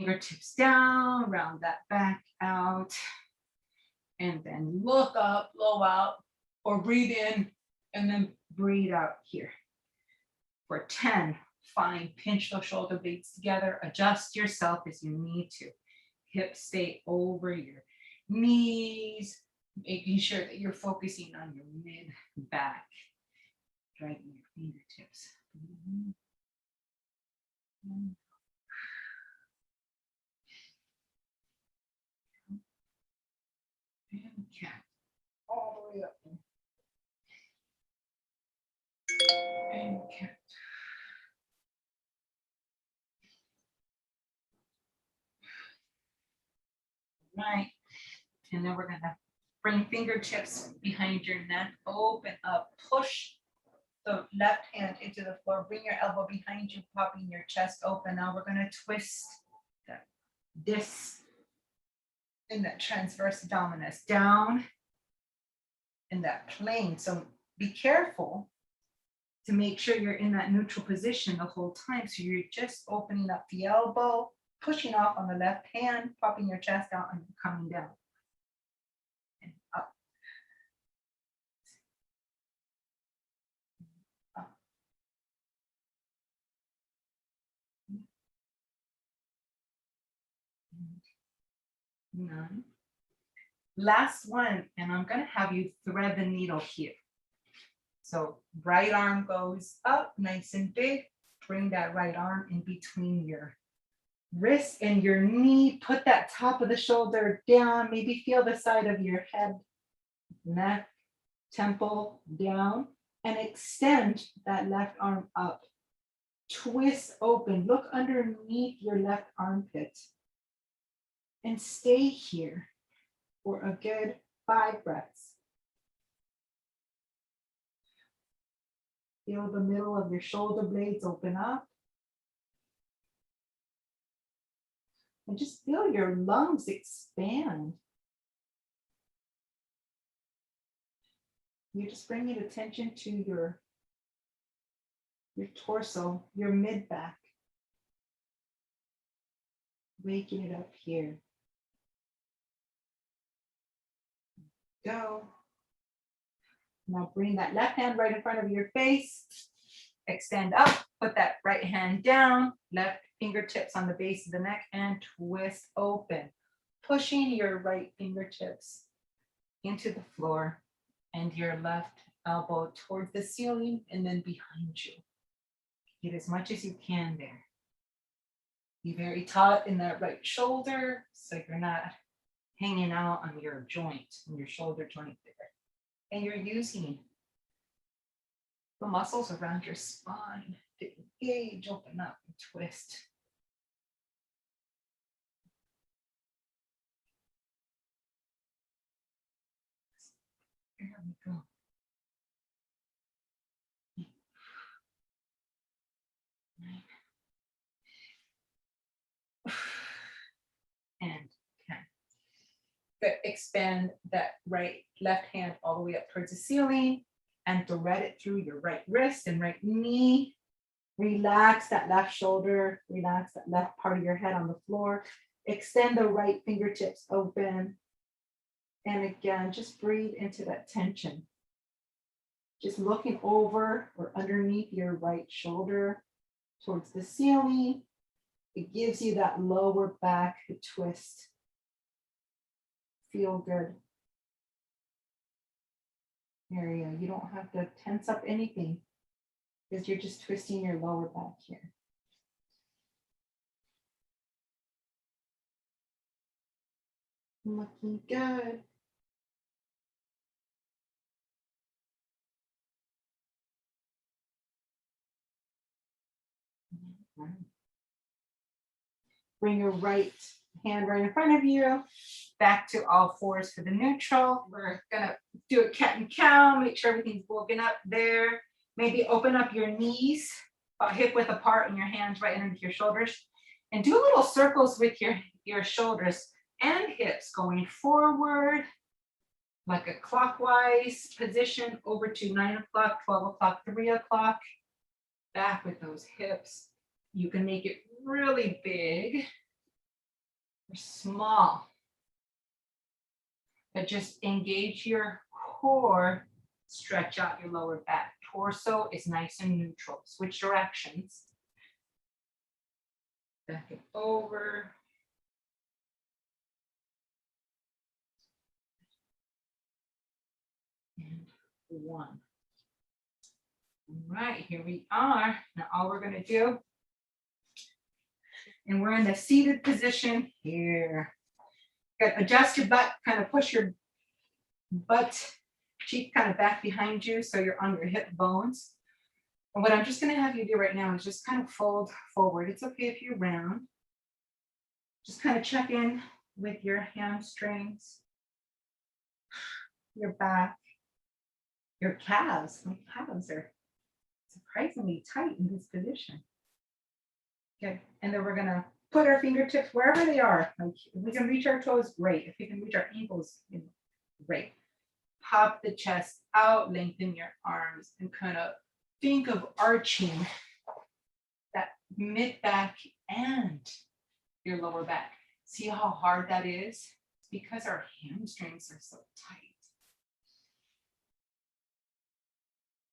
Fingertips down, round that back out. And then look up, blow out, or breathe in, and then breathe out here. For 10, fine, pinch those shoulder blades together, adjust yourself as you need to. Hips stay over your knees, making sure that you're focusing on your mid back. Dragging your fingertips. And cat. All the way up. And cat. Right. And then we're going to bring fingertips behind your neck, open up, push the left hand into the floor, bring your elbow behind you, popping your chest open. Now we're going to twist this in that transverse abdominis down in that plane. So be careful to make sure you're in that neutral position the whole time. So you're just opening up the elbow, pushing off on the left hand, popping your chest out and coming down. And up. Up. Nine. Last one, and I'm going to have you thread the needle here. So right arm goes up nice and big. Bring that right arm in between your wrist and your knee. Put that top of the shoulder down. Maybe feel the side of your head, neck, temple down, and extend that left arm up. Twist open. Look underneath your left armpit. And stay here for a good 5 breaths. Feel the middle of your shoulder blades open up. And just feel your lungs expand. You're just bringing attention to your torso, your mid back. Waking it up here. Go. Now bring that left hand right in front of your face. Extend up, put that right hand down, left fingertips on the base of the neck and twist open. Pushing your right fingertips into the floor and your left elbow towards the ceiling and then behind you. Get as much as you can there. Be very taut in that right shoulder so you're not hanging out on your joint, on your shoulder joint there. And you're using the muscles around your spine to engage, open up, and twist. There we go. And 10. Good. Expand that left hand all the way up towards the ceiling and thread it through your right wrist and right knee. Relax that left shoulder, relax that left part of your head on the floor. Extend the right fingertips open. And again, just breathe into that tension. Just looking over or underneath your right shoulder towards the ceiling. It gives you that lower back twist. Feel good. Area. You don't have to tense up anything because you're just twisting your lower back here. Looking good. Bring your right hand right in front of you. Back to all fours for the neutral. We're gonna do a cat and cow. Make sure everything's woken up there. Maybe open up your knees, hip width apart, and your hands right underneath your shoulders. And do little circles with your shoulders and hips going forward, like a clockwise position over to 9 o'clock, 12 o'clock, 3 o'clock. Back with those hips. You can make it really big or small. But just engage your core, stretch out your lower back. Torso is nice and neutral. Switch directions. Back it over. And one. All right, here we are. Now all we're going to do, and we're in the seated position here. Adjust your butt, kind of push your butt cheek kind of back behind you so you're on your hip bones. And what I'm just going to have you do right now is just kind of fold forward. It's okay if you're round. Just kind of check in with your hamstrings, your back, your calves. My calves are surprisingly tight in this position. Okay, and then we're going to put our fingertips wherever they are. Like if we can reach our toes, great. If we can reach our ankles, great. Pop the chest out, lengthen your arms, and kind of think of arching that mid back and your lower back. See how hard that is? It's because our hamstrings are so tight.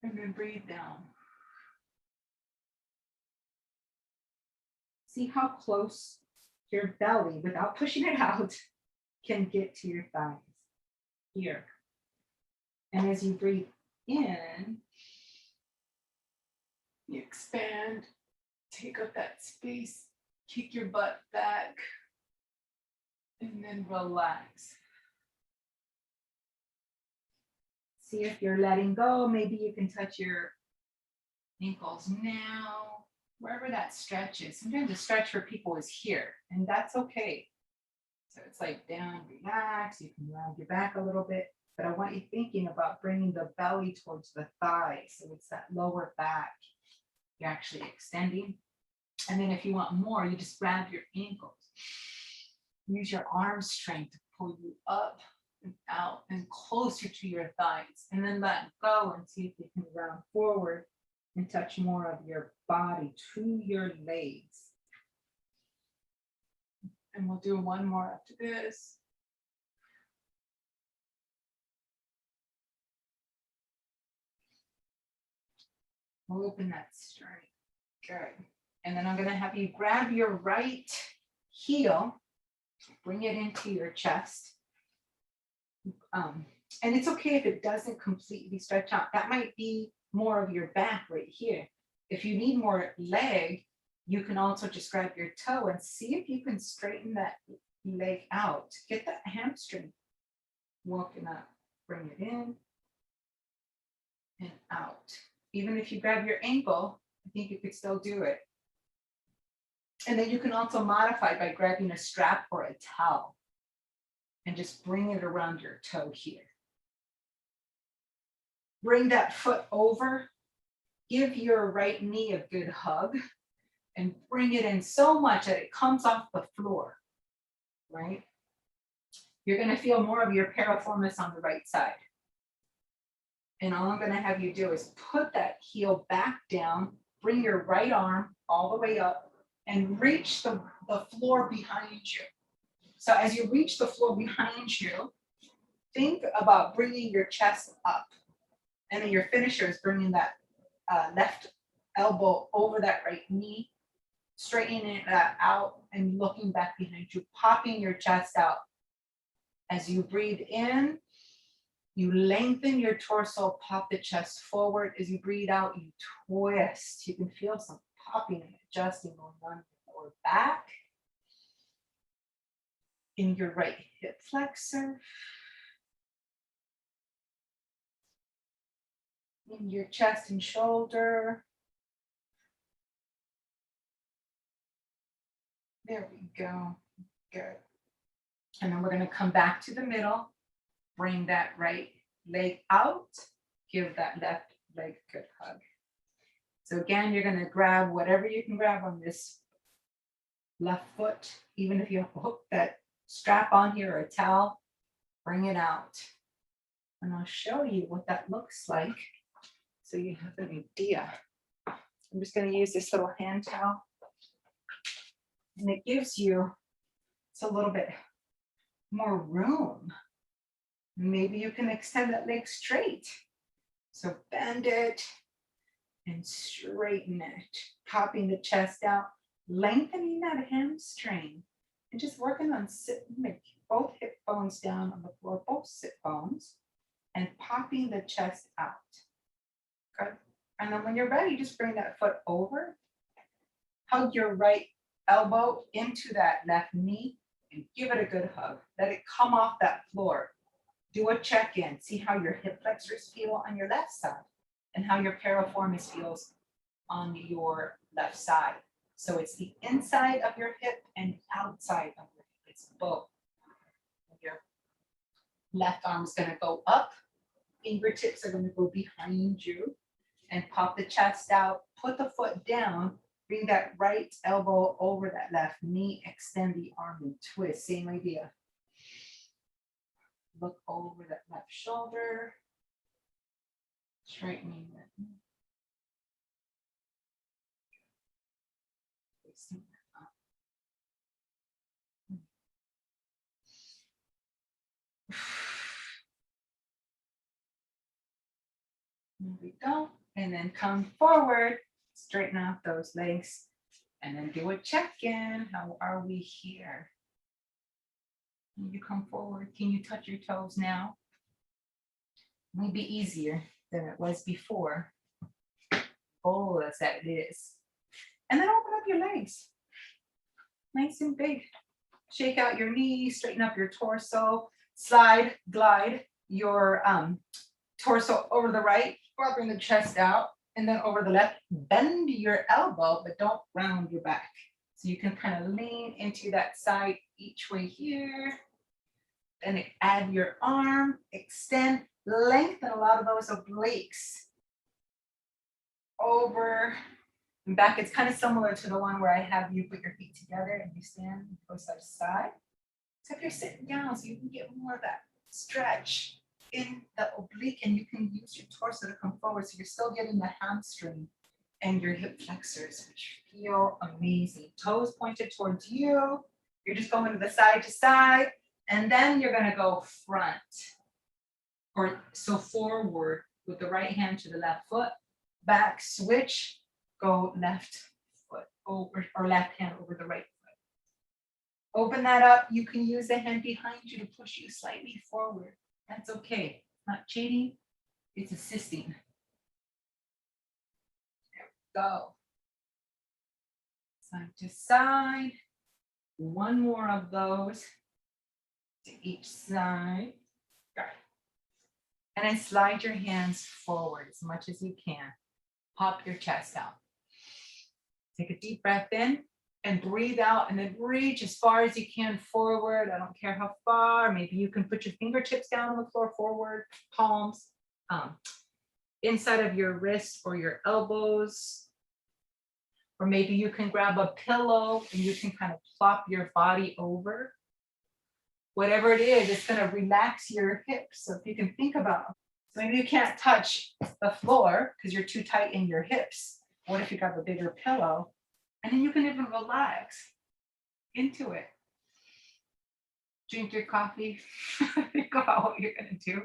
And then breathe down. See how close your belly, without pushing it out, can get to your thighs. Here. And as you breathe in, you expand, take up that space, kick your butt back, and then relax. See if you're letting go. Maybe you can touch your ankles now, wherever that stretch is. Sometimes the stretch for people is here, and that's okay. So it's like down, relax. You can round your back a little bit, but I want you thinking about bringing the belly towards the thighs. So it's that lower back. You're actually extending. And then if you want more, you just grab your ankles. Use your arm strength to pull you up and out and closer to your thighs. And then let go and see if you can round forward and touch more of your body to your legs. And we'll do one more after this. We'll open that sternum. Good. And then I'm going to have you grab your right heel, bring it into your chest. And it's okay if it doesn't completely stretch out. That might be more of your back right here. If you need more leg, you can also just grab your toe and see if you can straighten that leg out. Get that hamstring walking up. Bring it in and out. Even if you grab your ankle, I think you could still do it. And then you can also modify by grabbing a strap or a towel and just bring it around your toe here. Bring that foot over. Give your right knee a good hug and bring it in so much that it comes off the floor, right? You're going to feel more of your piriformis on the right side. And all I'm going to have you do is put that heel back down, bring your right arm all the way up, and reach the floor behind you. So as you reach the floor behind you, think about bringing your chest up. And then your finisher is bringing that left elbow over that right knee, straightening it out and looking back behind you, popping your chest out. As you breathe in, you lengthen your torso, pop the chest forward. As you breathe out, you twist. You can feel some popping and adjusting going on your back. In your right hip flexor. In your chest and shoulder. There we go. Good. And then we're going to come back to the middle. Bring that right leg out. Give that left leg a good hug. So again, you're going to grab whatever you can grab on this left foot. Even if you hook that strap on here or a towel, bring it out. And I'll show you what that looks like so you have an idea. I'm just going to use this little hand towel. And it gives you It's a little bit more room. Maybe you can extend that leg straight. So bend it and straighten it, popping the chest out, lengthening that hamstring, and just working on sitting both hip bones down on the floor, both sit bones, and popping the chest out. Good. And then when you're ready, just bring that foot over, hug your right elbow into that left knee, and give it a good hug. Let it come off that floor. Do a check-in. See how your hip flexors feel on your left side and how your piriformis feels on your left side. So it's the inside of your hip and outside of your hip. It's both. Your left arm is going to go up. Fingertips are going to go behind you and pop the chest out. Put the foot down. Bring that right elbow over that left knee. Extend the arm and twist. Same idea. Look over that left shoulder. Straightening that. There we go. And then come forward, straighten out those legs, and then do a check-in. How are we here? When you come forward, can you touch your toes now? Maybe easier than it was before. Oh, as that it is. And then open up your legs. Nice and big. Shake out your knees, straighten up your torso, slide, glide your torso over the right, bring the chest out, and then over the left, bend your elbow, but don't round your back. So you can kind of lean into that side each way here. Then add your arm, extend, lengthen a lot of those obliques. Over and back. It's kind of similar to the one where I have you put your feet together and you stand and go side to side. Except you're sitting down so you can get more of that stretch in the oblique and you can use your torso to come forward. So you're still getting the hamstring and your hip flexors, which feel amazing. Toes pointed towards you. You're just going to the side to side. And then you're going to go front or so forward with the right hand to the left foot, back switch, go left foot over or left hand over the right foot. Open that up. You can use the hand behind you to push you slightly forward. That's okay. Not cheating, it's assisting. There we go. Side to side. One more of those to each side. Got it. And then slide your hands forward as much as you can. Pop your chest out. Take a deep breath in and breathe out, and then reach as far as you can forward. I don't care how far. Maybe you can put your fingertips down on the floor forward, palms inside of your wrists or your elbows. Or maybe you can grab a pillow and you can kind of plop your body over. Whatever it is, it's going to relax your hips. So if you can think about, so maybe you can't touch the floor because you're too tight in your hips. What if you got a bigger pillow? And then you can even relax into it. Drink your coffee. Think about what you're going to do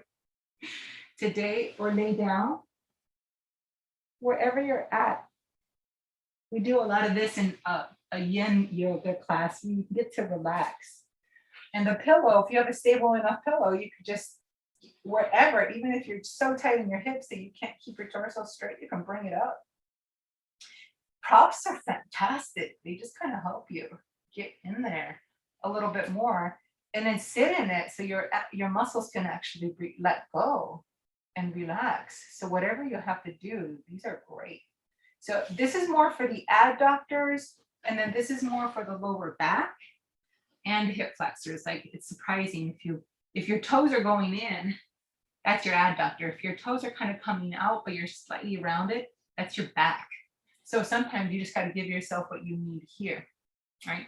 today or lay down. Wherever you're at. We do a lot of this in a yin yoga class. You get to relax. And the pillow, if you have a stable enough pillow, you could just, wherever, even if you're so tight in your hips that you can't keep your torso straight, you can bring it up. Props are fantastic. They just kind of help you get in there a little bit more and then sit in it so your muscles can actually let go and relax. So whatever you have to do, these are great. So this is more for the adductors, and then this is more for the lower back and hip flexors. Like, it's surprising if your toes are going in, that's your adductor. If your toes are kind of coming out but you're slightly rounded, that's your back. So sometimes you just got to give yourself what you need here, right?